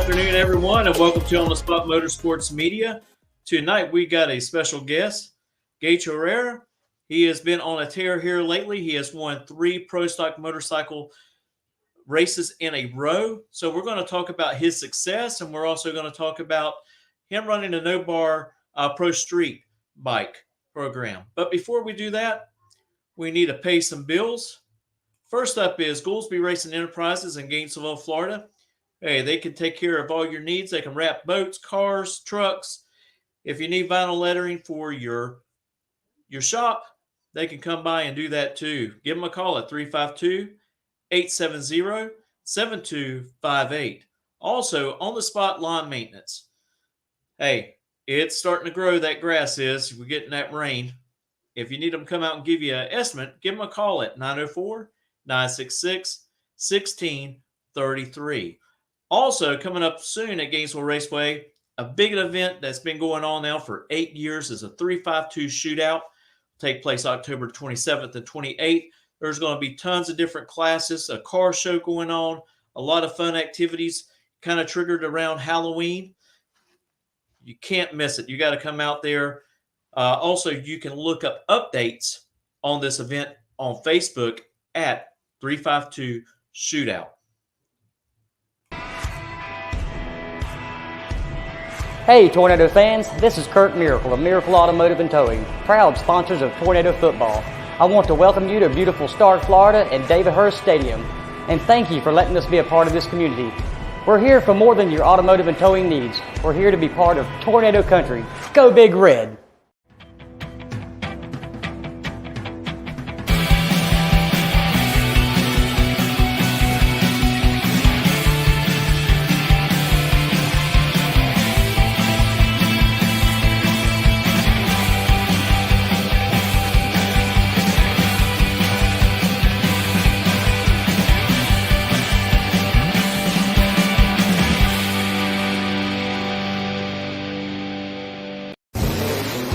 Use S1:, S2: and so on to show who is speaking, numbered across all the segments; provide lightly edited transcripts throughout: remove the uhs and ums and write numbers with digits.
S1: afternoon, everyone, and welcome to On the Spot Motorsports Media. Tonight, we got a special guest, Gaige Herrera. He has been on a tear here lately. He has won 3 Pro Stock Motorcycle races in a row. So we're going to talk about his success, and we're also going to talk about him running a no-bar Pro Street bike program. But before we do that, we need to pay some bills. First up is Goolsby Racing Enterprises in Gainesville, Florida. Hey, they can take care of all your needs. They can wrap boats, cars, trucks. If you need vinyl lettering for your shop, they can come by and do that too. Give them a call at 352-870-7258. Also, on the spot lawn maintenance. Hey, it's starting to grow, that grass is. We're getting that rain. If you need them to come out and give you an estimate, give them a call at 904-966-1633. Also, coming up soon at Gainesville Raceway, a big event that's been going on now for 8 years is a 352 shootout. Take place October 27th and 28th. There's going to be tons of different classes, a car show going on, a lot of fun activities kind of triggered around Halloween. You can't miss it. You got to come out there. Also, you can look up updates on this event on Facebook at 352 Shootout.
S2: Hey Tornado fans, this is Kurt Miracle of Miracle Automotive and Towing, proud sponsors of Tornado Football. I want to welcome you to beautiful Stark, Florida and David Hurst Stadium, and thank you for letting us be a part of this community. We're here for more than your automotive and towing needs. We're here to be part of Tornado Country. Go Big Red!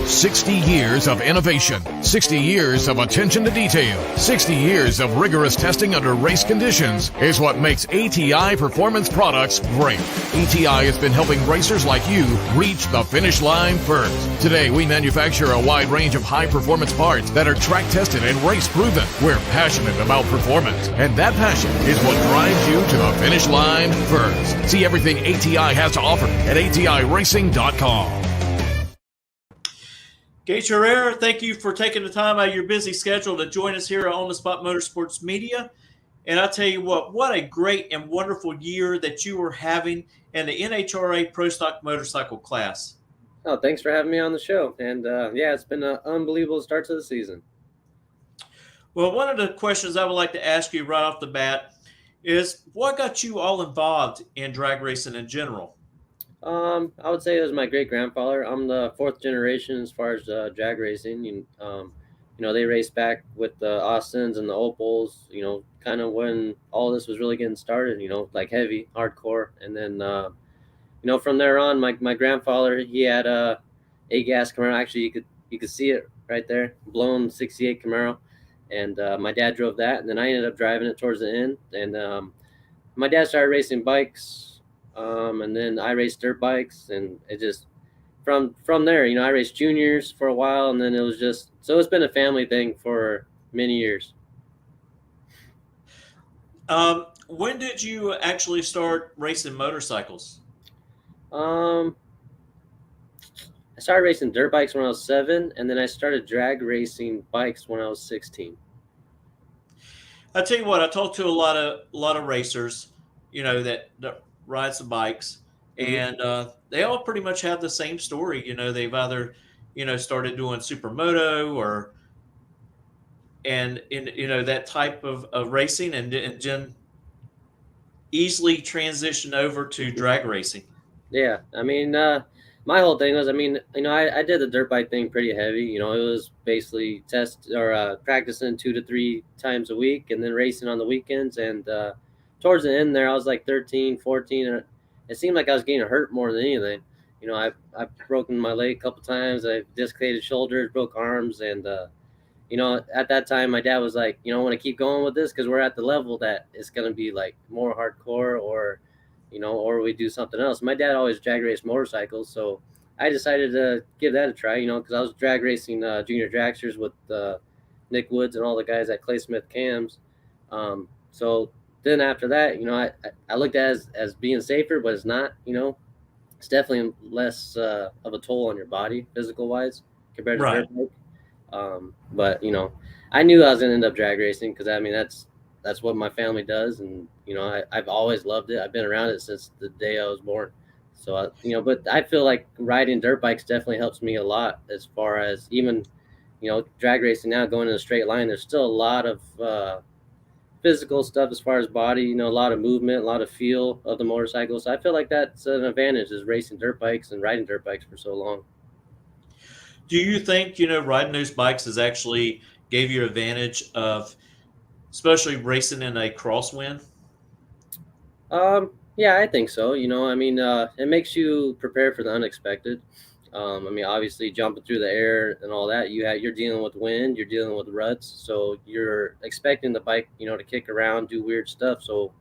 S3: 60 years of innovation, 60 years of attention to detail, 60 years of rigorous testing under race conditions is what makes ATI Performance Products great. ATI has been helping racers like you reach the finish line first. Today, we manufacture a wide range of high-performance parts that are track-tested and race-proven. We're passionate about performance, and that passion is what drives you to the finish line first. See everything ATI has to offer at ATIRacing.com.
S1: Gaige Herrera, thank you for taking the time out of your busy schedule to join us here on the Spot Motorsports Media. And I tell you what a great and wonderful year that you were having in the NHRA Pro Stock Motorcycle class.
S4: Oh, thanks for having me on the show. And yeah, it's been an unbelievable start to the season.
S1: Well, one of the questions I would like to ask you right off the bat is what got you all involved in drag racing in general?
S4: I would say it was my great-grandfather. I'm the 4th generation as far as drag racing. You know, they raced back with the Austins and the Opals, you know, kind of when all this was really getting started, you know, like heavy, hardcore. And then, you know, from there on, my grandfather, he had a gas Camaro. Actually, you could see it right there, blown 68 Camaro. And my dad drove that, and then I ended up driving it towards the end. And my dad started racing bikes. And then I raced dirt bikes, and it just from there, you know, I raced juniors for a while, and then it was just, so it's been a family thing for many years.
S1: When did you actually start racing motorcycles?
S4: I started racing dirt bikes when I was 7, and then I started drag racing bikes when I was 16.
S1: I tell you what, I talked to a lot of racers, you know, that ride some bikes, and they all pretty much have the same story. You know, they've either, you know, started doing supermoto and you know, that type of racing, and then easily transition over to drag racing.
S4: Yeah, I mean, my whole thing was, I mean, you know, I did the dirt bike thing pretty heavy. You know, it was basically practicing 2 to 3 times a week, and then racing on the weekends. And towards the end there, I was like 13, 14, and it seemed like I was getting hurt more than anything. You know, I've broken my leg a couple times. I dislocated shoulders, broke arms, and you know, at that time, my dad was like, you know, I want to keep going with this because we're at the level that it's going to be like more hardcore, or or we do something else. My dad always drag raced motorcycles, so I decided to give that a try, because I was drag racing junior dragsters with Nick Woods and all the guys at Clay Smith Cams. So then after that, I looked at it as being safer, but it's not. It's definitely less of a toll on your body, physical wise, compared to
S1: Right.
S4: dirt bike. But I knew I was gonna end up drag racing because that's what my family does, and I've always loved it. I've been around it since the day I was born. So but I feel like riding dirt bikes definitely helps me a lot as far as even drag racing now going in a straight line. There's still a lot of physical stuff as far as body, a lot of movement, a lot of feel of the motorcycle. So I feel like that's an advantage is racing dirt bikes and riding dirt bikes for so long.
S1: Do you think, riding those bikes has actually gave you advantage of, especially racing in a crosswind?
S4: Yeah, I think so. It makes you prepare for the unexpected. Obviously, jumping through the air and all that, you're dealing with wind, you're dealing with ruts, so you're expecting the bike, to kick around, do weird stuff. So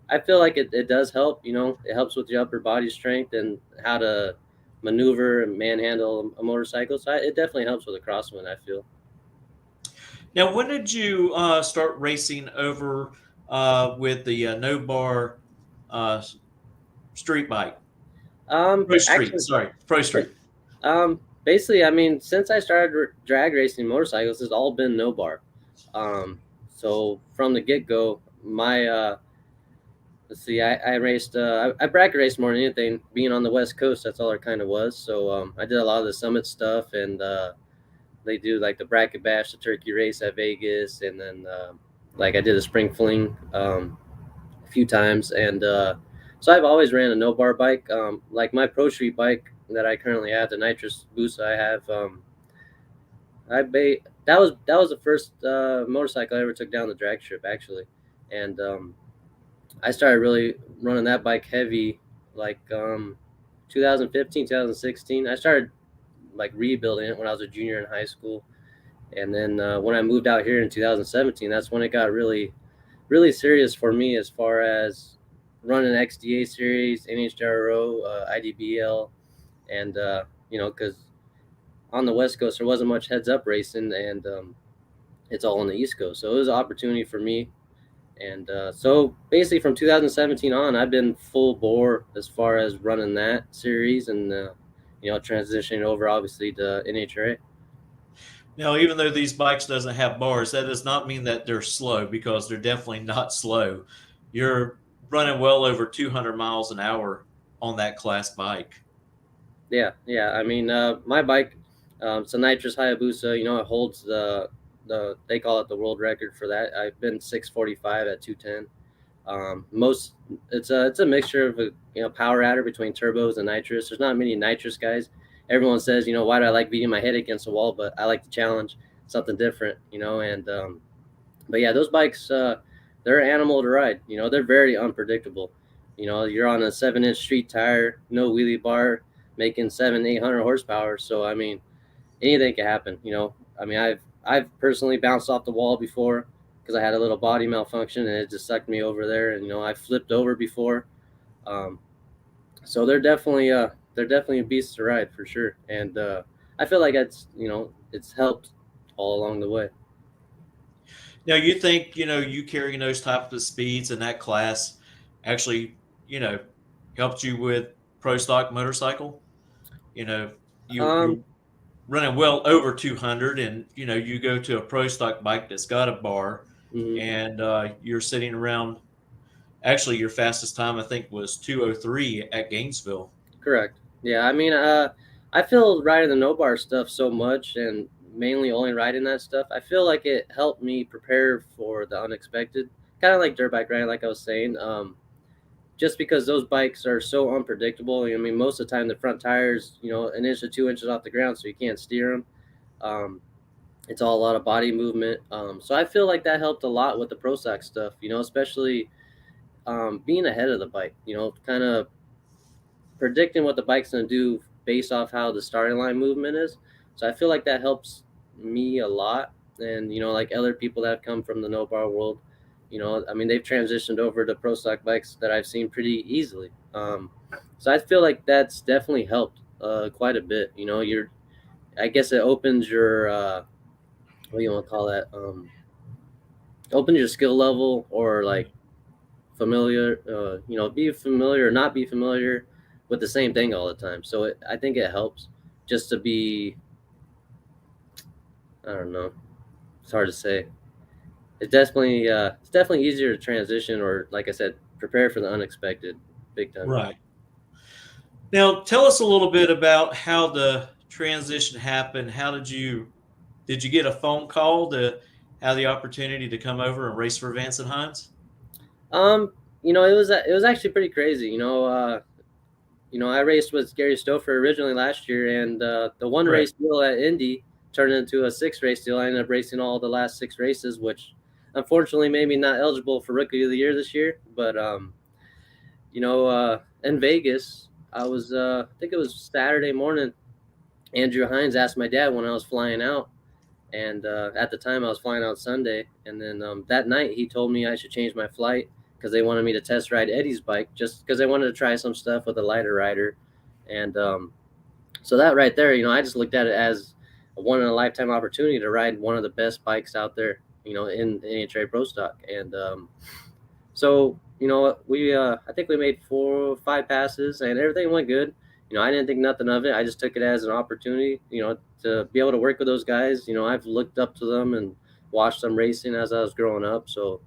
S4: I feel like it does help. It helps with your upper body strength and how to maneuver and manhandle a motorcycle. So it definitely helps with a crosswind, I feel.
S1: Now, when did you start racing over with the no bar uh, street bike? Pro Street,
S4: Actually,
S1: sorry, Pro Street.
S4: basically, since I started drag racing motorcycles, it's all been no bar. So from the get go, my let's see, I raced, I bracket raced more than anything. Being on the West Coast, that's all it kind of was. So I did a lot of the summit stuff, and they do like the bracket bash, the turkey race at Vegas, and then like I did a spring fling a few times, and so I've always ran a no bar bike. Like my Pro Street bike that I currently have, the nitrous boost I have. That was the first motorcycle I ever took down the drag strip actually, and I started really running that bike heavy like 2015, 2016. I started like rebuilding it when I was a junior in high school, and then when I moved out here in 2017, that's when it got really, really serious for me as far as running XDA series, NHRA, IDBL, and because on the West Coast there wasn't much heads up racing, and it's all on the East Coast, so it was an opportunity for me. And so basically from 2017 on, I've been full bore as far as running that series, and transitioning over obviously to NHRA.
S1: Now, even though these bikes doesn't have bars, that does not mean that they're slow, because they're definitely not slow. You're running well over 200 miles an hour on that class bike.
S4: Yeah. My bike, it's a nitrous Hayabusa. It holds they call it the world record for that. I've been 645 at 210. Most it's a mixture of a power adder between turbos and nitrous. There's not many nitrous guys. Everyone says, why do I like beating my head against the wall? But I like the challenge, something different, and but yeah, those bikes, they're an animal to ride. They're very unpredictable. You're on a 7-inch street tire, no wheelie bar, making 700-800 horsepower. So anything can happen. I've personally bounced off the wall before because I had a little body malfunction and it just sucked me over there. And I flipped over before. Um, so they're definitely a beast to ride for sure. And I feel like it's helped all along the way.
S1: Now, you think, you carrying those types of speeds in that class actually, helped you with Pro Stock Motorcycle? You're
S4: Um,
S1: running well over 200, and, you go to a Pro Stock bike that's got a bar,
S4: mhm.
S1: and you're sitting around, actually, your fastest time, I think, was 2:03 at Gainesville.
S4: Correct. Yeah, I feel riding the no bar stuff so much, and mainly only riding that stuff. I feel like it helped me prepare for the unexpected, kind of like dirt bike riding, like I was saying. Just because those bikes are so unpredictable. Most of the time the front tires, an inch to 2 inches off the ground, so you can't steer them. Um, it's all a lot of body movement. So I feel like that helped a lot with the Pro Stock stuff. Especially being ahead of the bike. Kind of predicting what the bike's going to do based off how the starting line movement is. So I feel like that helps me a lot. And, like other people that have come from the no bar world, I mean, they've transitioned over to pro stock bikes that I've seen pretty easily. So I feel like that's definitely helped quite a bit. I guess it opens your what do you want to call that? Opens your skill level, or like familiar. Be familiar or not be familiar with the same thing all the time. So I think it helps just to be. I don't know. It's hard to say. It's definitely easier to transition, or like I said, prepare for the unexpected, big time.
S1: Right. Now, tell us a little bit about how the transition happened. How did you get a phone call to have the opportunity to come over and race for Vance and Hines?
S4: It was actually pretty crazy. I raced with Gary Stouffer originally last year, and the one
S1: Correct.
S4: race deal at Indy turned into a 6 race deal. I ended up racing all the last 6 races, which unfortunately made me not eligible for Rookie of the Year this year. But in Vegas, I think it was Saturday morning. Andrew Hines asked my dad when I was flying out, and at the time I was flying out Sunday, and then that night he told me I should change my flight because they wanted me to test ride Eddie's bike, just because they wanted to try some stuff with a lighter rider. And so that right there, I just looked at it as a one in a lifetime opportunity to ride one of the best bikes out there, in NHRA Pro Stock. And so we I think we made 4 or 5 passes, and everything went good. I didn't think nothing of it. I just took it as an opportunity, to be able to work with those guys. I've looked up to them and watched them racing as I was growing up. So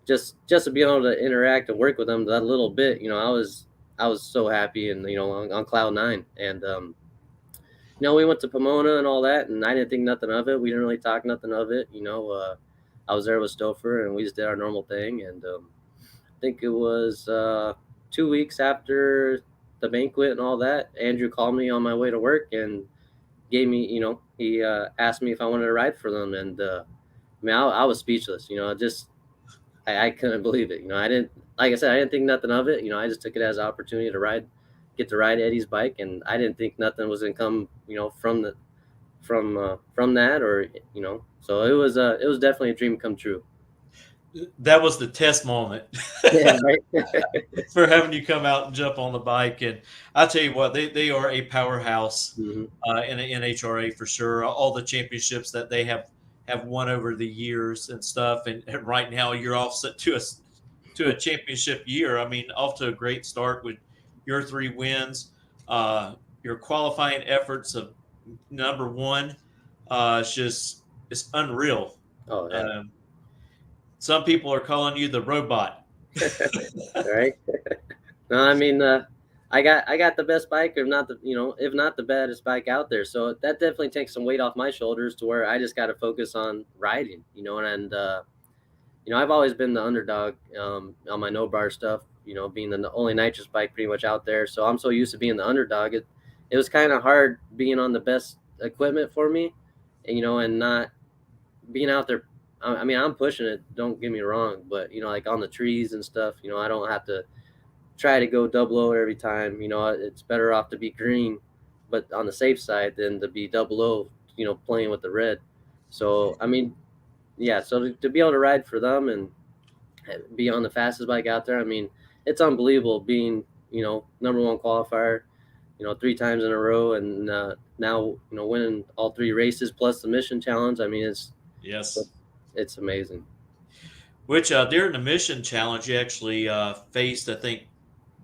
S4: just to be able to interact and work with them that little bit, I was so happy, and on cloud nine. And we went to Pomona and all that, and I didn't think nothing of it. We didn't really talk nothing of it. I was there with Stouffer, and we just did our normal thing. And I think it was 2 weeks after the banquet and all that, Andrew called me on my way to work and gave me, he asked me if I wanted to ride for them. And I was speechless. I couldn't believe it. I didn't, like I said, I didn't think nothing of it. I just took it as an opportunity to get to ride Eddie's bike, and I didn't think nothing was gonna come, from that, or So it was definitely a dream come true.
S1: That was the test moment
S4: Yeah, right.
S1: for having you come out and jump on the bike. And I tell you what, they are a powerhouse
S4: Mhm.
S1: in the NHRA for sure. All the championships that they have won over the years and stuff. And right now you're offset to a championship year. I mean, off to a great start with your 3 wins, your qualifying efforts of number 1. It's unreal.
S4: Oh yeah.
S1: Some people are calling you the robot.
S4: Right. No, I mean, I got the best bike, if not the baddest bike out there. So that definitely takes some weight off my shoulders, to where I just got to focus on riding, and I've always been the underdog on my no bar stuff, being the only nitrous bike pretty much out there. So I'm so used to being the underdog. It was kind of hard being on the best equipment for me, and not being out there. I mean, I'm pushing it, don't get me wrong, but like on the trees and stuff, I don't have to try to go double O every time. It's better off to be green, but on the safe side, than to be double O, playing with the red. So I mean, yeah. So to be able to ride for them and be on the fastest bike out there, I mean, it's unbelievable being number 1 qualifier, 3 times in a row, and now winning all 3 races plus the mission challenge. I mean,
S1: Yes.
S4: it's amazing.
S1: Which during the mission challenge, you actually faced, I think,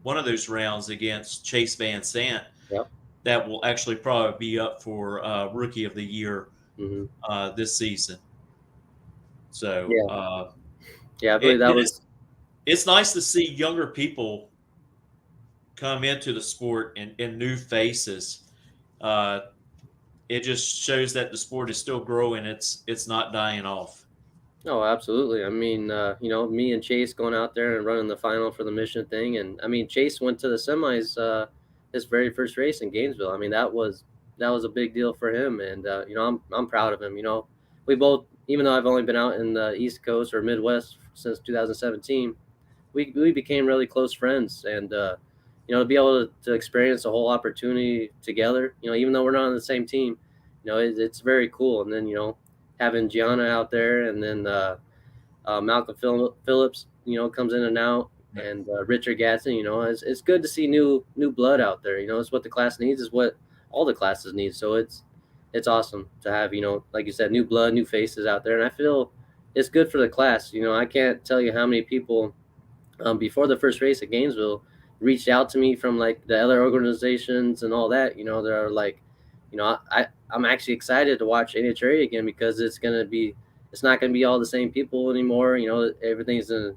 S1: one of those rounds against Chase Van Sant.
S4: Yep.
S1: That will actually probably be up for Rookie of the Year
S4: Hmm.
S1: this season. So
S4: Yeah, I believe that was.
S1: it's nice to see younger people come into the sport and new faces. It just shows that the sport is still growing. It's not dying off.
S4: Oh, absolutely. I mean, me and Chase going out there and running the final for the mission thing, and I mean, Chase went to the semis his very first race in Gainesville. I mean, that was a big deal for him, and I'm proud of him. We both, even though I've only been out in the East Coast or Midwest since 2017, we became really close friends, and to be able to experience the whole opportunity together, even though we're not on the same team, it's very cool. And then having Gianna out there, and then Malcolm Phillips, comes in and out, and Richard Gadsden. It's good to see new blood out there. It's what the class needs. Is what all the classes need. So it's awesome to have, like you said, new blood, new faces out there, and I feel it's good for the class. I can't tell you how many people before the first race at Gainesville reached out to me from like the other organizations and all that. They're like, I'm actually excited to watch NHRA again because it's not gonna be all the same people anymore. Everything's gonna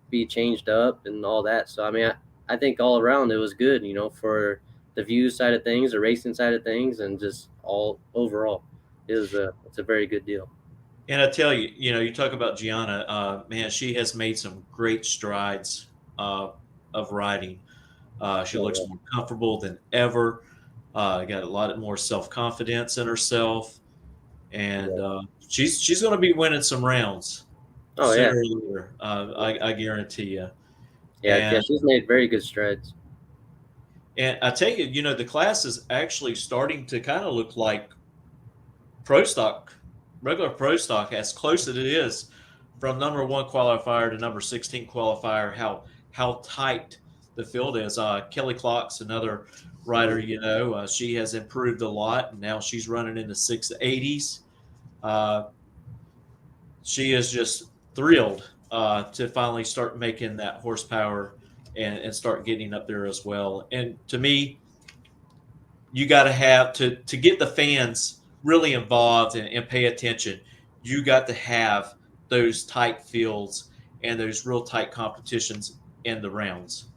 S4: be changed up and all that. So I mean, I think all around it was good. For the view side of things, the racing side of things, and just all overall, it's a very good deal.
S1: And I tell you, you talk about Gianna, man, she has made some great strides of riding. She looks more comfortable than ever. Got a lot more self-confidence in herself, and she's going to be winning some rounds sooner or later. I guarantee you.
S4: Yeah, she's made very good strides.
S1: And I tell you, the class is actually starting to kind of look like pro stock, regular pro stock, as close as it is from number 1 qualifier to number 16 qualifier. How tight the field is. Kelly Clock's another rider. She has improved a lot, and now she's running in the 680s. She is just thrilled to finally start making that horsepower and start getting up there as well. And to me, you got to have to get the fans really involved and pay attention. You got to have those tight fields and those real tight competitions in the rounds.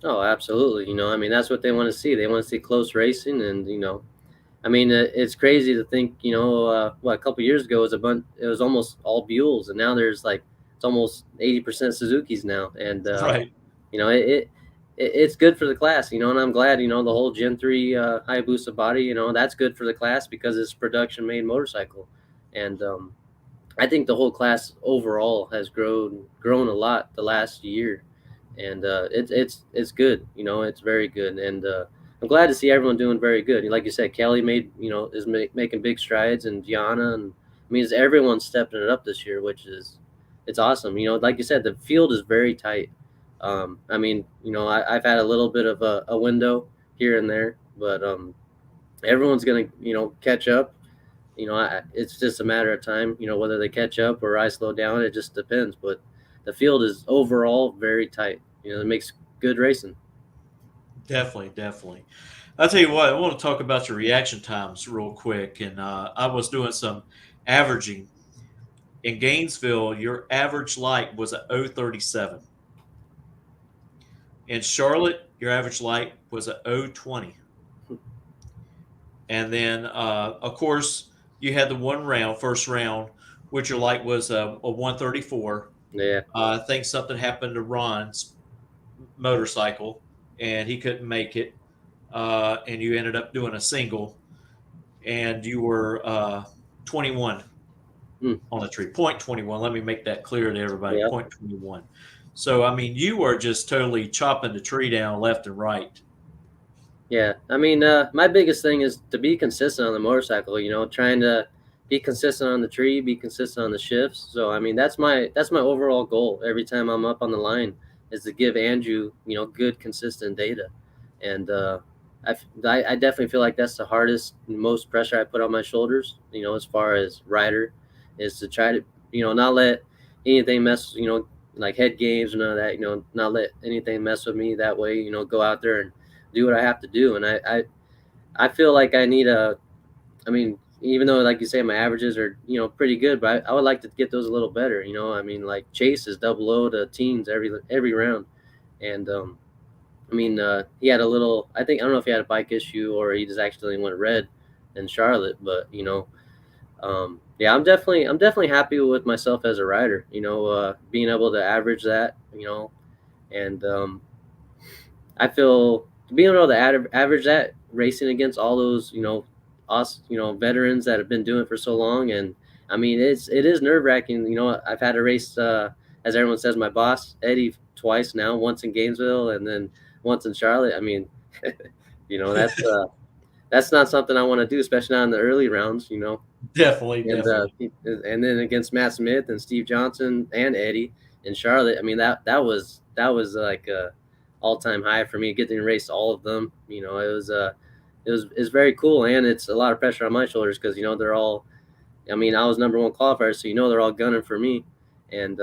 S4: Oh, absolutely. That's what they want to see. They want to see close racing, and it's crazy to think. A couple years ago it was almost all Buells, and now it's almost 80% Suzuki's now, and
S1: right.
S4: It's good for the class, and I'm glad, the whole Gen 3 Hayabusa body, that's good for the class because it's production made motorcycle, and I think the whole class overall has grown a lot the last year. And it's good, it's very good, and I'm glad to see everyone doing very good. Like you said, Kelly is making big strides, and Gianna, and everyone's stepping it up this year, which is it's awesome. Like you said, the field is very tight. I've had a little bit of a window here and there, but everyone's gonna catch up. It's just a matter of time. Whether they catch up or I slow down, it just depends. But the field is overall very tight. It makes good racing.
S1: Definitely. I'll tell you what, I want to talk about your reaction times real quick. And I was doing some averaging. In Gainesville, your average light was a 037. In Charlotte, your average light was a 020. And then, of course, you had the first round, which your light was a 134.
S4: Yeah.
S1: I think something happened to Ron's motorcycle, and he couldn't make it. And you ended up doing a single, and you were 21 on the tree. 0.21. Let me make that clear to everybody.
S4: Yeah.
S1: 0.21. So, you are just totally chopping the tree down left and right.
S4: Yeah. My biggest thing is to be consistent on the motorcycle, trying to be consistent on the tree, be consistent on the shifts. So, that's my overall goal every time I'm up on the line is to give Andrew, good, consistent data. And I definitely feel like that's the hardest, most pressure I put on my shoulders, as far as rider, is to try to, not let anything mess, like head games and none of that, not let anything mess with me that way, go out there and do what I have to do. And I feel like I need even though, like you say, my averages are, pretty good, but I would like to get those a little better. Like Chase is 00 to teens every round. And, he had a little, I don't know if he had a bike issue or he just accidentally went red in Charlotte, but, I'm definitely happy with myself as a rider, being able to average that, and, I feel being able to average that racing against all those, veterans that have been doing it for so long. And it is nerve wracking. I've had to race, as everyone says, my boss, Eddie, twice now, once in Gainesville and then once in Charlotte. That's, that's not something I want to do, especially not in the early rounds, you know.
S1: Definitely.
S4: And then against Matt Smith and Steve Johnson and Eddie and Charlotte, I mean that was like a all time high for me, getting to race all of them. You know, it's very cool, and it's a lot of pressure on my shoulders because you know they're all. I mean, I was number one qualifier, so you know they're all gunning for me, and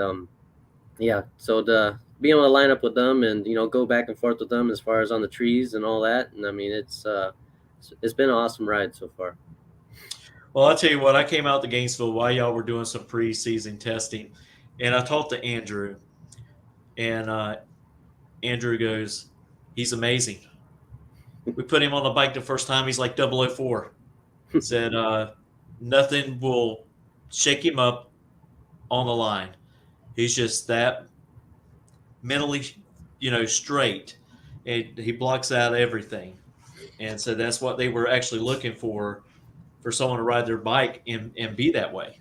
S4: yeah. So the being able to line up with them and you know go back and forth with them as far as on the trees and all that, and I mean it's been an awesome ride so far.
S1: Well, I'll tell you what, I came out to Gainesville while y'all were doing some preseason testing, and I talked to Andrew, and Andrew goes, he's amazing. We put him on the bike the first time, he's like 004. Said nothing will shake him up on the line. He's just that mentally, straight, and he blocks out everything. And so that's what they were actually looking for someone to ride their bike and be that way.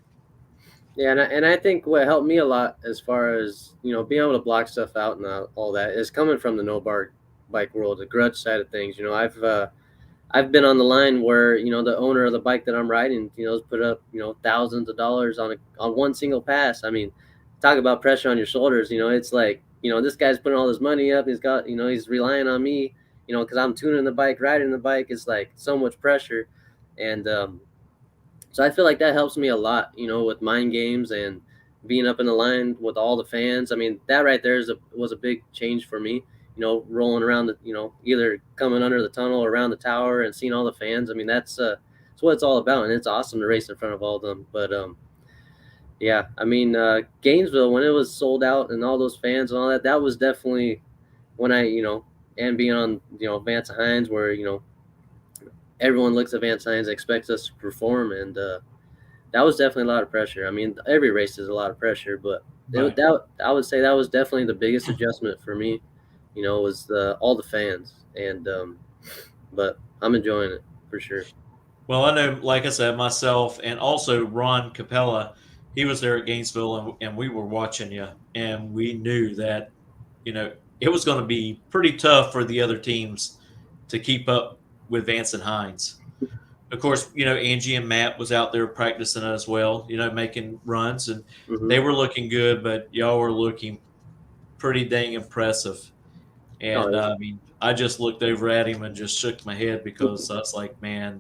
S4: Yeah, and I think what helped me a lot as far as you know being able to block stuff out and all that is coming from the no bar bike world, the grudge side of things. You know, I've been on the line where you know the owner of the bike that I'm riding, you know, has put up you know thousands of dollars on one single pass. I mean, talk about pressure on your shoulders. You know, it's like you know this guy's putting all this money up. He's got you know he's relying on me. You know, because I'm tuning the bike, riding the bike. It's like so much pressure, and so I feel like that helps me a lot, you know, with mind games and being up in the line with all the fans. I mean, that right there was a big change for me. You know, rolling around the, you know, either coming under the tunnel or around the tower and seeing all the fans. I mean, that's what it's all about, and it's awesome to race in front of all of them. But yeah, I mean, Gainesville when it was sold out and all those fans and all that, that was definitely when I, you know, and being on, you know, Vance Hines where you know everyone looks at Vance Hines, expects us to perform, and that was definitely a lot of pressure. I mean, every race is a lot of pressure, but
S1: Right.
S4: that I would say that was definitely the biggest adjustment for me. You know, was all the fans, and but I'm enjoying it for sure.
S1: Well, I know, like I said, myself and also Ron Capella, he was there at Gainesville, and we were watching you, and we knew that, it was going to be pretty tough for the other teams to keep up with Vance and Hines. Of course, Angie and Matt was out there practicing as well, making runs, and
S4: Hmm.
S1: they were looking good, but y'all were looking pretty dang impressive. And
S4: Oh,
S1: I mean, I just looked over at him and just shook my head because I was like, man,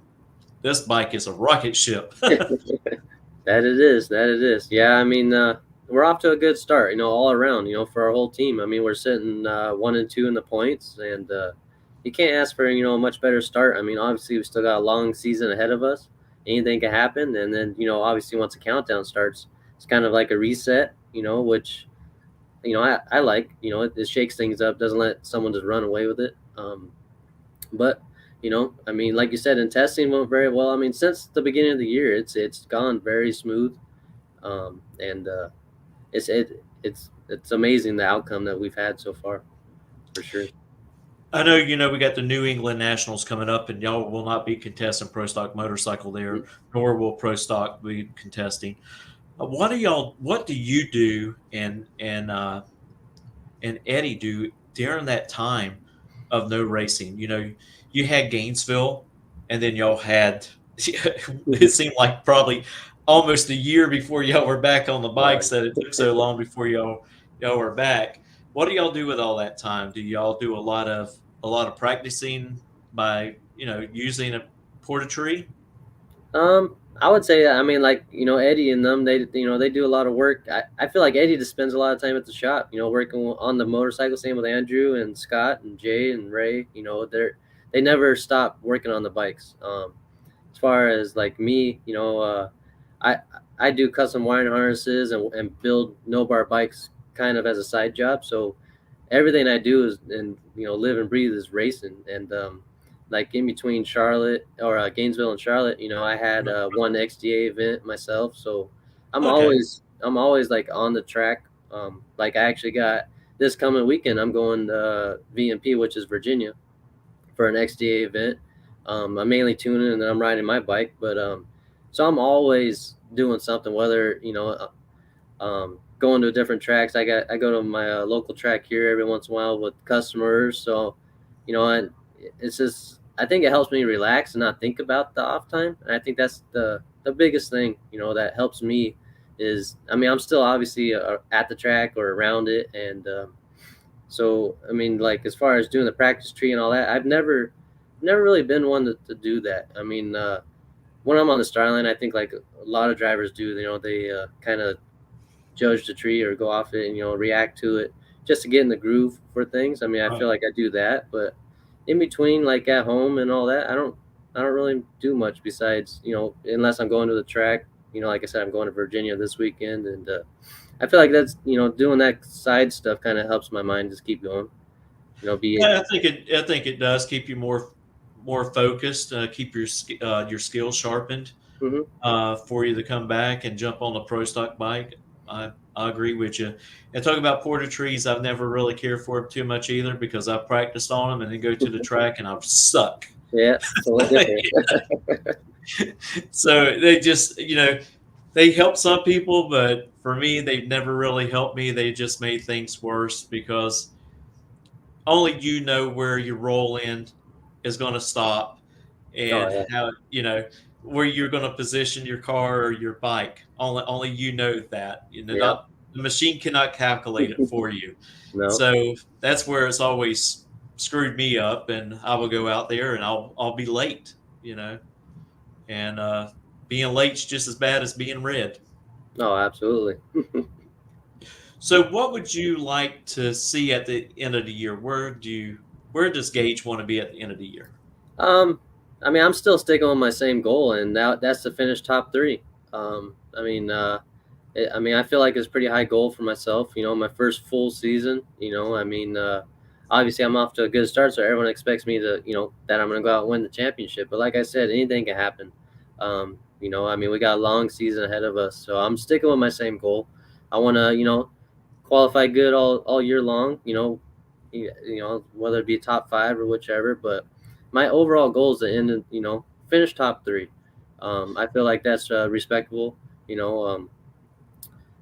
S1: this bike is a rocket ship.
S4: that it is. That it is. Yeah, I mean, we're off to a good start. You know, all around. You know, for our whole team. I mean, we're sitting 1 and 2 in the points, and you can't ask for you know a much better start. I mean, obviously we still got a long season ahead of us. Anything can happen, and then you know, obviously once the countdown starts, it's kind of like a reset. You know, which you know I like. You know, it shakes things up, doesn't let someone just run away with it. But you know, I mean, like you said, in testing went very well. I mean, since the beginning of the year, it's gone very smooth, and it's amazing the outcome that we've had so far, for sure.
S1: I know, we got the New England Nationals coming up, and y'all will not be contesting Pro Stock Motorcycle there, nor will Pro Stock be contesting. What do you do and Eddie do during that time of no racing? You had Gainesville, and then y'all had it seemed like probably almost a year before y'all were back on the bikes that it took so long before y'all were back. What do y'all do with all that time? Do y'all do a lot of practicing by using a porta tree?
S4: I would say, I mean, like you know, Eddie and them, you know they do a lot of work. I feel like Eddie just spends a lot of time at the shop, you know, working on the motorcycle. Same with Andrew and Scott and Jay and Ray. You know, they never stop working on the bikes. As far as like me, you know, I I do custom wiring harnesses and build no bar bikes kind of as a side job. So everything I do is and you know live and breathe is racing. And like in between Charlotte or Gainesville and Charlotte, you know, I had one XDA event myself. So
S1: Okay.
S4: I'm always like on the track. Like I actually got this coming weekend. I'm going to VMP, which is Virginia, for an XDA event. I'm mainly tuning and then I'm riding my bike, but so I'm always doing something. Whether you know, going to different tracks. I go to my local track here every once in a while with customers. So, you know, and it's just I think it helps me relax and not think about the off time. And I think that's the biggest thing, that helps me is, I mean, I'm still obviously at the track or around it. And so, I mean, like as far as doing the practice tree and all that, I've never really been one to do that. I mean, when I'm on the start line, I think like a lot of drivers do, they kind of judge the tree or go off it and, react to it just to get in the groove for things. I mean, I feel like I do that, but in between, like at home and all that, I don't really do much besides, unless I'm going to the track. Like I said, I'm going to Virginia this weekend, and I feel like that's, doing that side stuff kind of helps my mind just keep going.
S1: Yeah, I think it does keep you more focused, keep your skills sharpened
S4: Mhm.
S1: for you to come back and jump on the pro stock bike. I agree with you. And talk about porta trees, I've never really cared for them too much either because I've practiced on them and then go to the track and I've suck.
S4: Yeah, totally different.
S1: So they just, they help some people, but for me, they've never really helped me. They just made things worse because only you know where your roll in is going to stop
S4: Oh
S1: and
S4: yeah,
S1: how, where you're going to position your car or your bike. Only you know that.
S4: yeah.
S1: Not the machine cannot calculate it for you.
S4: No.
S1: So that's where it's always screwed me up, and I will go out there and I'll be late, and being late's just as bad as being red.
S4: No, absolutely.
S1: So, what would you like to see at the end of the year? Where does Gaige want to be at the end of the year?
S4: Um, I mean, I'm still sticking with my same goal, and that's to finish top three. I mean, I mean, I feel like it's a pretty high goal for myself. My first full season. I mean, obviously I'm off to a good start, so everyone expects me to, that I'm going to go out and win the championship. But like I said, anything can happen. I mean, we got a long season ahead of us, so I'm sticking with my same goal. I want to, qualify good all year long. Whether it be top five or whichever. But my overall goal is to end, finish top three. I feel like that's respectable. You know,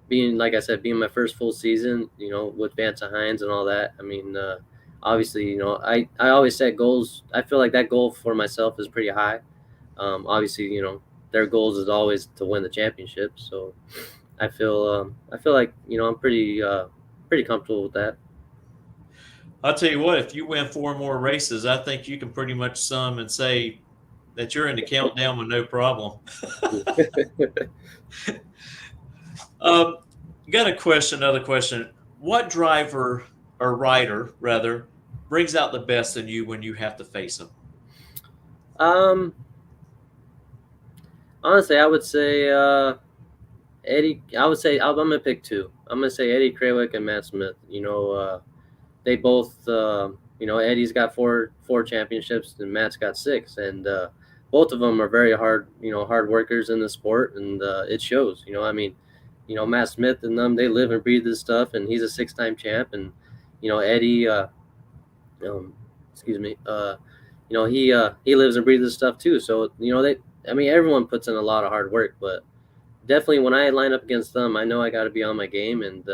S4: being like I said, being my first full season, with Vance Hines and all that. I mean, obviously, I always set goals. I feel like that goal for myself is pretty high. Obviously, their goals is always to win the championship. So I feel like I'm pretty comfortable with that.
S1: I'll tell you what, if you win 4 more races, I think you can pretty much sum and say that you're in the countdown with no problem. Got another question. What driver or rider, rather, brings out the best in you when you have to face them?
S4: Um, Honestly, I would say Eddie. I would say I'm gonna pick two. I'm gonna say Eddie Krawick and Matt Smith. They both. Eddie's got four championships and Matt's got 6, and both of them are very hard workers in the sport, and it shows. I mean, Matt Smith and them, they live and breathe this stuff, and he's a 6-time champ, and Eddie. Excuse me. He lives and breathes this stuff too. So I mean, everyone puts in a lot of hard work, but definitely when I line up against them, I know I got to be on my game, and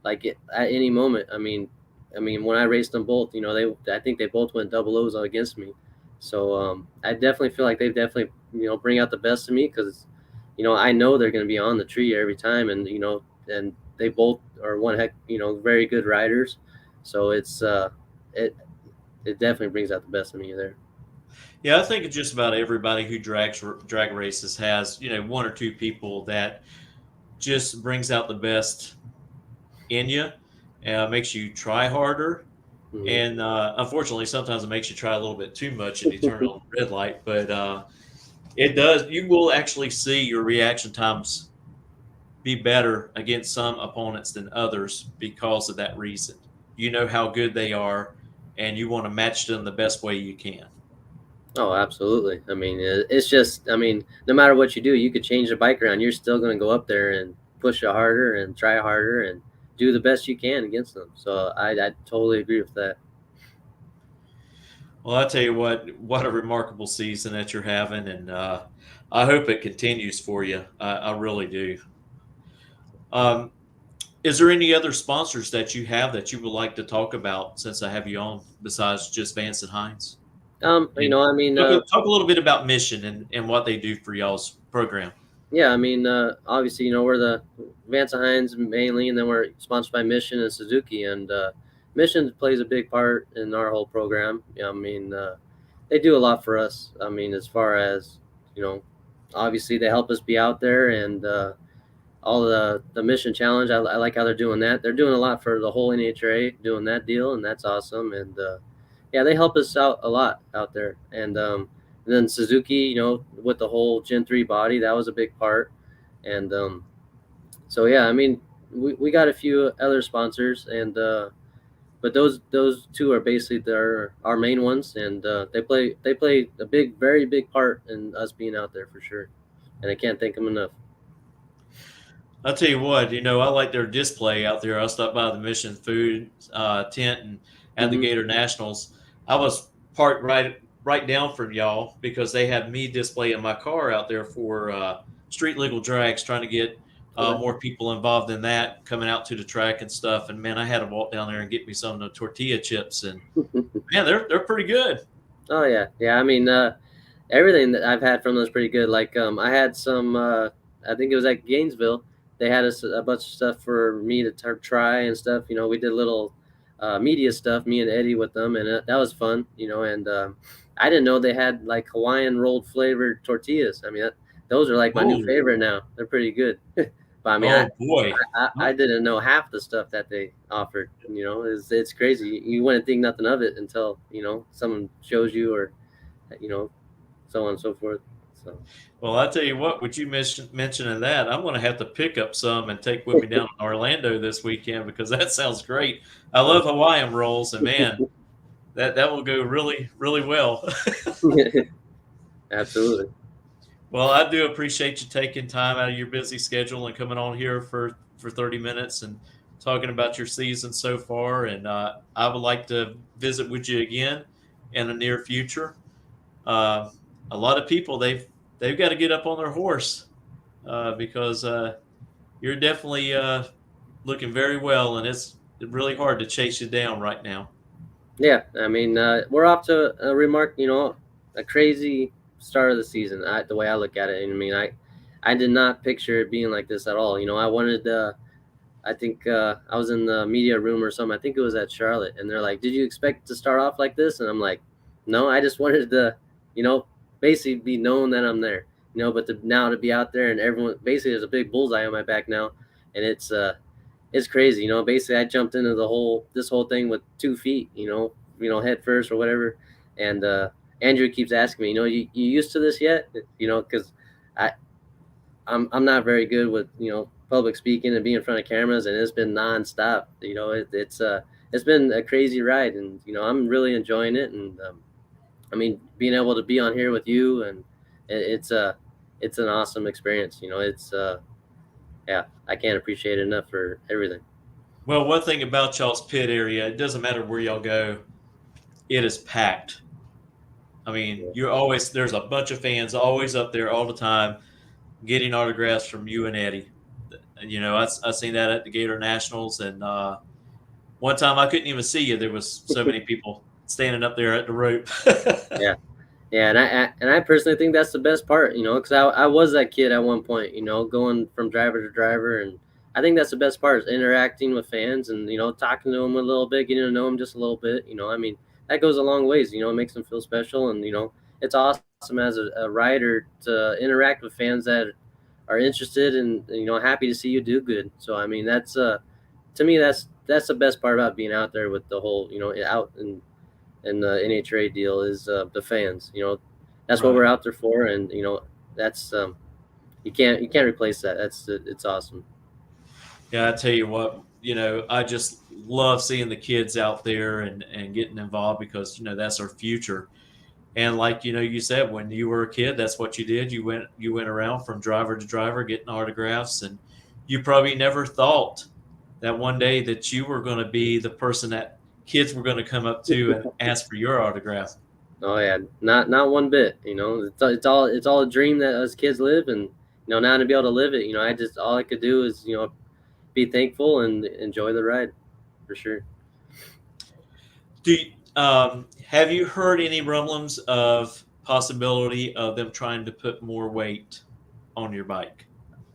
S4: at any moment. I mean, when I raced them both, I think they both went double O's against me. So I definitely feel like they definitely bring out the best of me because I know they're going to be on the tree every time, and and they both are one heck very good riders. So it definitely brings out the best of me there.
S1: Yeah, I think just about everybody who drag races has 1 or 2 people that just brings out the best in you, makes you try harder,
S4: Mhm.
S1: and unfortunately, sometimes it makes you try a little bit too much and you turn on the red light. But it does. You will actually see your reaction times be better against some opponents than others because of that reason. You know how good they are, and you want to match them the best way you can.
S4: Oh, absolutely. I mean, it's just, I mean, no matter what you do, you could change the bike around. You're still going to go up there and push it harder and try harder and do the best you can against them. So I totally agree with that.
S1: Well, I tell you what a remarkable season that you're having, and I hope it continues for you. I really do. Um, is there any other sponsors that you have that you would like to talk about since I have you on besides just Vance and Hines?
S4: You know, I mean,
S1: Talk a little bit about Mission and what they do for y'all's program.
S4: yeah, I mean, obviously, you know, we're the Vance Hines mainly, and then we're sponsored by Mission and Suzuki, and Mission plays a big part in our whole program. I mean, they do a lot for us. I mean, as far as, you know, obviously they help us be out there, and all the Mission Challenge. I like how they're doing that. They're doing a lot for the whole NHRA, doing that deal, and that's awesome. And yeah, they help us out a lot out there. And then Suzuki, you know, with the whole Gen 3 body, that was a big part. And so yeah, I mean, we got a few other sponsors, and but those two are basically our main ones, and they play a very big part in us being out there for sure. And I can't thank them enough.
S1: I'll tell you what, you know, I like their display out there. I stopped by the Mission Food tent and at the Gator Nationals. I was parked right down from y'all because they had me displaying my car out there for street legal drags, trying to get more people involved in that, coming out to the track and stuff. And man, I had to walk down there and get me some of the tortilla chips, and man, they're pretty good.
S4: Oh yeah. I mean, everything that I've had from them is pretty good. Like I had some, I think it was at Gainesville. They had us a bunch of stuff for me to try and stuff. You know, we did little media stuff, me and Eddie with them, and that was fun. You know, and I didn't know they had like Hawaiian rolled flavored tortillas. I mean, those are like my new favorite now. They're pretty good. But I mean, I didn't know half the stuff that they offered. You know, it's crazy. You wouldn't think nothing of it until, you know, someone shows you, or, you know, so on and so forth. So.
S1: Well, I tell you what, with you mentioning that, I'm going to have to pick up some and take with me down to Orlando this weekend, because that sounds great. I love Hawaiian rolls, and man, that will go really, really well.
S4: Absolutely.
S1: Well, I do appreciate you taking time out of your busy schedule and coming on here for 30 minutes and talking about your season so far. And I would like to visit with you again in the near future. A lot of people, they've got to get up on their horse because you're definitely looking very well, and it's really hard to chase you down right now.
S4: Yeah, I mean, we're off to a crazy start of the season. The way I look at it, and I mean, I did not picture it being like this at all. You know, I wanted I think I was in the media room or something. I think it was at Charlotte, and they're like, "Did you expect to start off like this?" And I'm like, "No, I just wanted to, you know, basically be known that I'm there, you know, but now to be out there and everyone, basically there's a big bullseye on my back now, and it's crazy, you know. Basically I jumped into this whole thing with 2 feet, you know, head first or whatever. And Andrew keeps asking me, you know, you used to this yet? You know, because I'm not very good with, you know, public speaking and being in front of cameras, and it's been nonstop. You know, it's been a crazy ride, and you know, I'm really enjoying it. And I mean, being able to be on here with you, and it's an awesome experience. You know, it's yeah, I can't appreciate it enough for everything.
S1: Well, one thing about y'all's pit area, it doesn't matter where y'all go, it is packed. I mean, there's a bunch of fans always up there all the time getting autographs from you and Eddie. You know, I seen that at the Gator Nationals, and one time I couldn't even see you. There was so many people standing up there at the rope.
S4: Yeah, and I personally think that's the best part, you know, because I was that kid at one point, you know, going from driver to driver, and I think that's the best part, is interacting with fans and, you know, talking to them a little bit, getting to know them just a little bit, you know. I mean, that goes a long ways, you know. It makes them feel special, and you know, it's awesome as a rider to interact with fans that are interested and, you know, happy to see you do good. So I mean, that's to me, that's the best part about being out there with the whole, you know, out in the NHRA deal, is the fans. You know, that's what we're out there for, and you know, that's you can't replace that. It's awesome.
S1: Yeah, I tell you what, you know, I just love seeing the kids out there and getting involved, because, you know, that's our future. And like, you know, you said, when you were a kid, that's what you did. You went around from driver to driver getting autographs, and you probably never thought that one day that you were going to be the person that kids were going to come up to and ask for your autograph.
S4: Oh yeah, not one bit. You know, it's all a dream that us kids live, and you know, now to be able to live it, you know, all I could do is, you know, be thankful and enjoy the ride, for sure.
S1: Have you heard any rumblings of possibility of them trying to put more weight on your bike?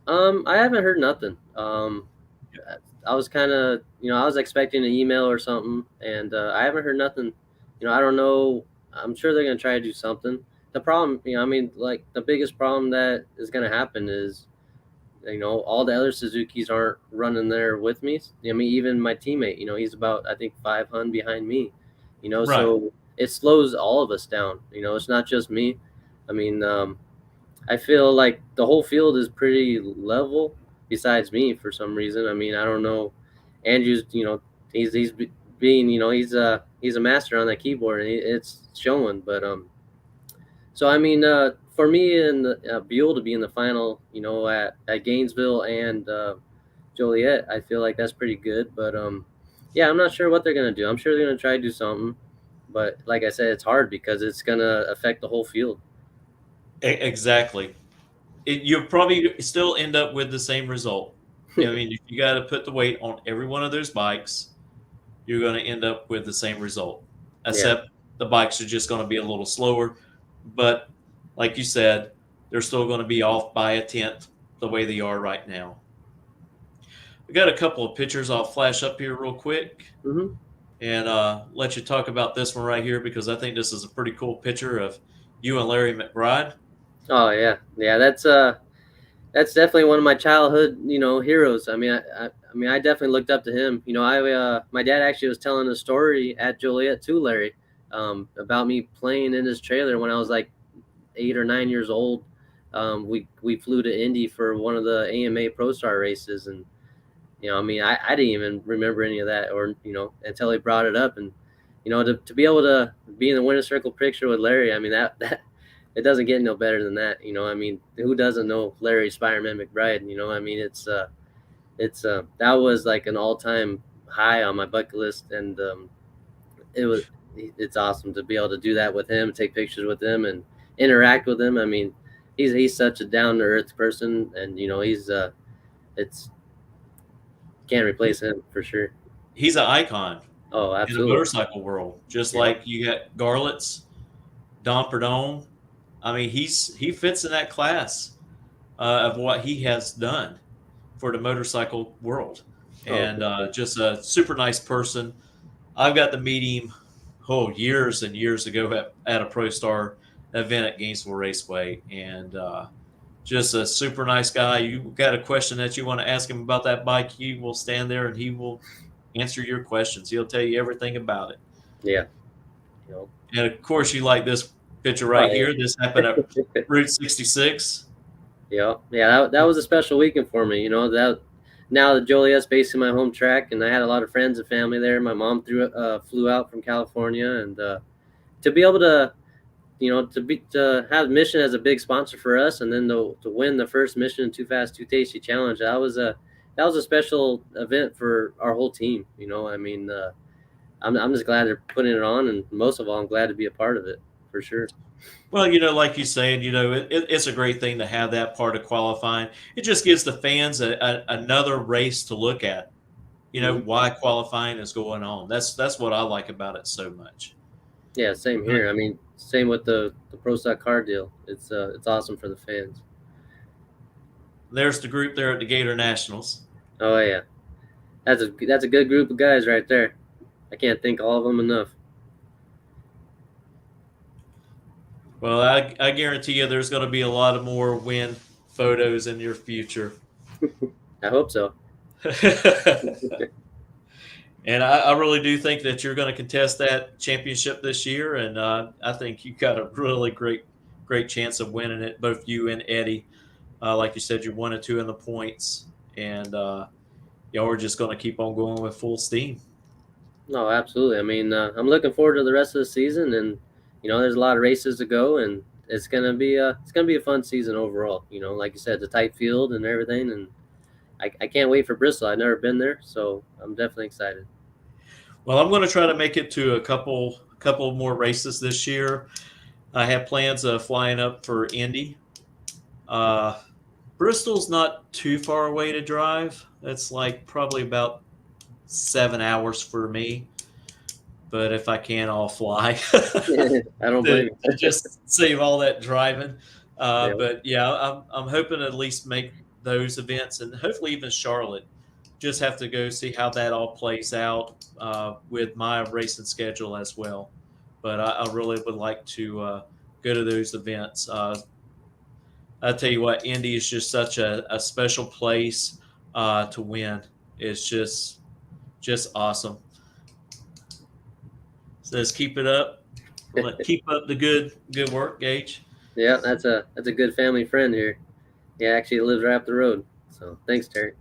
S4: I haven't heard nothing. I was kind of, I was expecting an email or something, and I haven't heard nothing. I don't know. I'm sure they're gonna try to do something. The problem, I mean, like the biggest problem that is gonna happen is, all the other Suzukis aren't running there with me. I mean, even my teammate, he's about, I think, 500 behind me.
S1: Right.
S4: So it slows all of us down. It's not just me. I mean, I feel like the whole field is pretty level besides me for some reason. I mean, I don't know. Andrew's, he's being, he's a master on that keyboard, and it's showing. But so I mean, for me and Buell to be in the final, at Gainesville and Joliet, I feel like that's pretty good. But yeah, I'm not sure what they're gonna do. I'm sure they're gonna try to do something, but like I said, it's hard because it's gonna affect the whole field.
S1: Exactly. You'll probably still end up with the same result. I mean, if you got to put the weight on every one of those bikes, you're going to end up with the same result,
S4: Yeah,
S1: except the bikes are just going to be a little slower. But like you said, they're still going to be off by a tenth the way they are right now. We got a couple of pictures I'll flash up here real quick
S4: hmm
S1: and let you talk about this one right here because I think this is a pretty cool picture of you and Larry McBride.
S4: Oh yeah, yeah. That's definitely one of my childhood, heroes. I mean, I mean, I definitely looked up to him. My dad actually was telling a story at Joliet to Larry, about me playing in his trailer when I was like 8 or 9 years old. We flew to Indy for one of the AMA Pro Star races, and I mean, I didn't even remember any of that, or until he brought it up, and to be able to be in the winner's circle picture with Larry. I mean, that it doesn't get no better than that. I mean, who doesn't know Larry Spiderman McBride? I mean, it's that was like an all time high on my bucket list, and it was it's awesome to be able to do that with him, take pictures with him, and interact with him. I mean, he's such a down to earth person, and he's it's can't replace him for sure.
S1: He's an icon
S4: Oh,
S1: in the
S4: absolutely.
S1: motorcycle world, just
S4: Yeah.
S1: like you got Garlitz, Don Perdone. I mean, he fits in that class of what he has done for the motorcycle world,
S4: Oh,
S1: and
S4: for sure.
S1: just a super nice person. I've got to meet him years and years ago at a Pro Star event at Gainesville Raceway, and just a super nice guy. You got a question that you want to ask him about that bike, he will stand there and he will answer your questions. He'll tell you everything about it.
S4: Yeah. You know.
S1: And of course, you like this picture right
S4: Oh
S1: here. This happened at
S4: yeah.
S1: Route 66.
S4: Yeah, yeah, that was a special weekend for me. That now the Joliet's based in my home track, and I had a lot of friends and family there. My mom flew out from California, and to be able to, to have Mission as a big sponsor for us, and then to win the first Mission Too Fast Too Tasty challenge, that was a special event for our whole team. I mean, I'm just glad they're putting it on, and most of all, I'm glad to be a part of it for sure.
S1: Well, like you said, it's a great thing to have that part of qualifying. It just gives the fans another race to look at.
S4: Mhm.
S1: Why qualifying is going on. That's what I like about it so much.
S4: Yeah, same
S1: But
S4: here. I mean, same with the Pro Stock car deal. It's awesome for the fans.
S1: there's the group there at the Gator Nationals.
S4: Oh yeah, that's a good group of guys right there. I can't thank all of them enough.
S1: Well, I guarantee you there's going to be a lot of more win photos in your future.
S4: I hope so.
S1: And I really do think that you're going to contest that championship this year, and I think you got a really great chance of winning it. Both you and Eddie, like you said, you're 1 and 2 in the points, and we're just going to keep on going with full steam.
S4: No, absolutely. I mean, I'm looking forward to the rest of the season, and there's a lot of races to go, and it's gonna be a fun season overall. Like you said, the tight field and everything, and I can't wait for Bristol. I've never been there, so I'm definitely excited.
S1: Well, I'm going to try to make it to a couple more races this year. I have plans of flying up for Indy. Uh, Bristol's not too far away to drive. That's like probably about 7 hours for me. but if I can, I'll fly.
S4: I don't blame you.
S1: to just save all that driving.
S4: Yeah.
S1: But yeah, I'm hoping to at least make those events, and hopefully even Charlotte. Just have to go see how that all plays out with my racing schedule as well. But I really would like to go to those events. I tell you what, Indy is just such a special place to win. It's just awesome. So let's keep it up. Keep up the good work, Gaige.
S4: Yeah, that's a good family friend here. Yeah, actually lives right up the road. So thanks, Terry.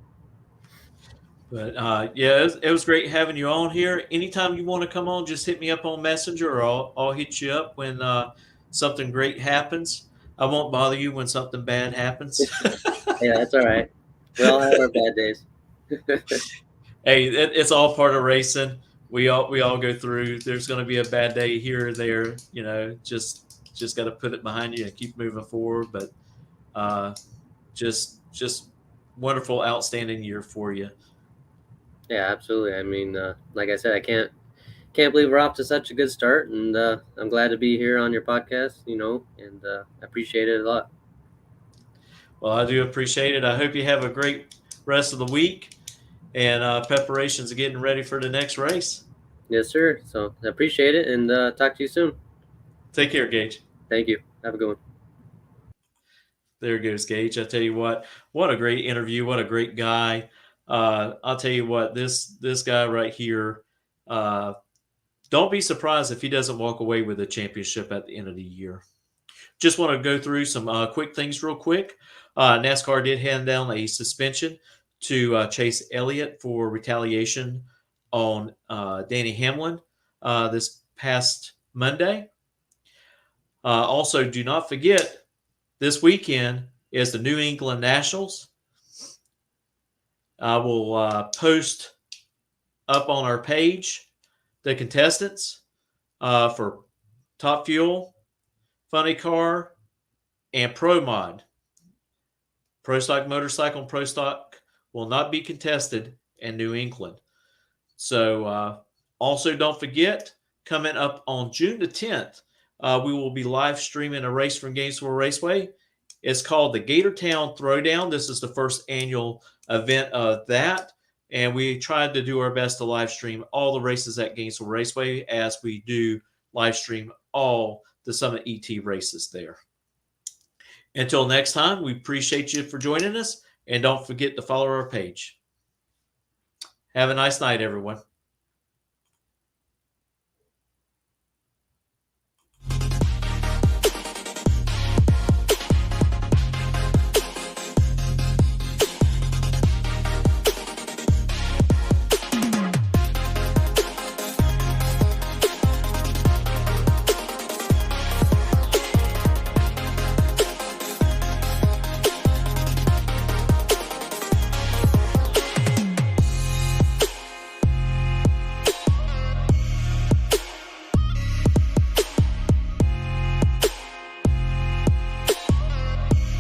S1: But yeah, it was great having you on here. Anytime you want to come on, just hit me up on Messenger, or I'll hit you up when something great happens. I won't bother you when something bad happens.
S4: Yeah, that's all right. We all have our bad days.
S1: Hey, it's all part of racing. We all go through. There's going to be a bad day here or there. You know, just got to put it behind you and keep moving forward. But just wonderful, outstanding year for you.
S4: Yeah, absolutely. I mean, like I said, I can't believe we're off to such a good start, and I'm glad to be here on your podcast. You know, and I appreciate it a lot.
S1: Well, I do appreciate it. I hope you have a great rest of the week, and preparations of getting ready for the next race.
S4: Yes, sir. So I appreciate it, and talk to you soon.
S1: Take care, Gaige.
S4: Thank you. Have a good one.
S1: There goes Gaige. I tell you what a great interview. What a great guy. I'll tell you what, this guy right here, don't be surprised if he doesn't walk away with a championship at the end of the year. Just want to go through some quick things real quick. NASCAR did hand down a suspension to Chase Elliott for retaliation on Danny Hamlin this past Monday. Also, do not forget, this weekend is the New England Nationals. I will post up on our page the contestants for Top Fuel, Funny Car, and Pro Mod. Pro Stock Motorcycle and Pro Stock will not be contested in New England. So also don't forget, coming up on June the 10th, we will be live streaming a race from Gainesville Raceway. It's called the Gatortown Throwdown. This is the first annual event of that. And we tried to do our best to live stream all the races at Gainesville Raceway, as we do live stream all the Summit ET races there. Until next time, we appreciate you for joining us, and don't forget to follow our page. Have a nice night, everyone.